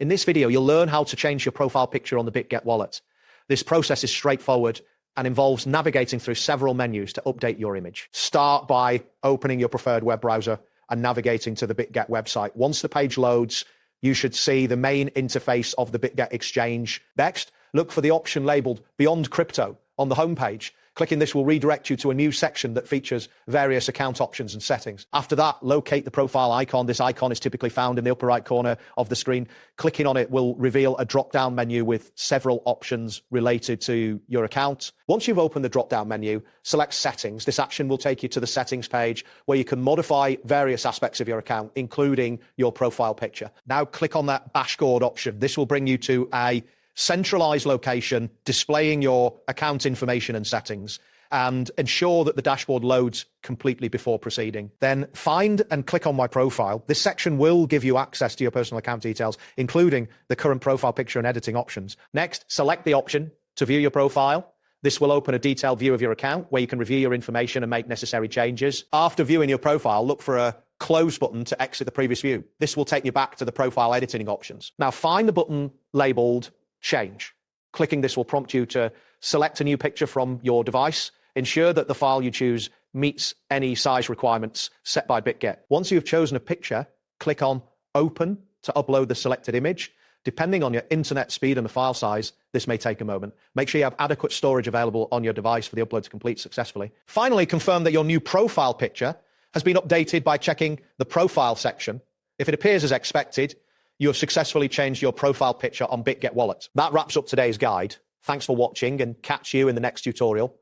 In this video, you'll learn how to change your profile picture on the Bitget Wallet. This process is straightforward and involves navigating through several menus to update your image. Start by opening your preferred web browser and navigating to the Bitget website. Once the page loads, you should see the main interface of the Bitget exchange. Next, look for the option labeled Beyond Crypto on the homepage. Clicking this will redirect you to a new section that features various account options and settings. After that, locate the profile icon. This icon is typically found in the upper right corner of the screen. Clicking on it will reveal a drop-down menu with several options related to your account. Once you've opened the drop-down menu, select Settings. This action will take you to the settings page where you can modify various aspects of your account, including your profile picture. Now click on that dashboard option. This will bring you to a centralized location displaying your account information and settings, and ensure that the dashboard loads completely before proceeding. Then find and click on My Profile. This section will give you access to your personal account details, including the current profile picture and editing options. Next, select the option to view your profile. This will open a detailed view of your account where you can review your information and make necessary changes. After viewing your profile, look for a close button to exit the previous view. This will take you back to the profile editing options. Now find the button labeled Change. Clicking this will prompt you to select a new picture from your device. Ensure that the file you choose meets any size requirements set by Bitget. Once you've chosen a picture, click on Open to upload the selected image. Depending on your internet speed and the file size, this may take a moment. Make sure you have adequate storage available on your device for the upload to complete successfully. Finally, confirm that your new profile picture has been updated by checking the Profile section. If it appears as expected, you have successfully changed your profile picture on Bitget Wallet. That wraps up today's guide. Thanks for watching and catch you in the next tutorial.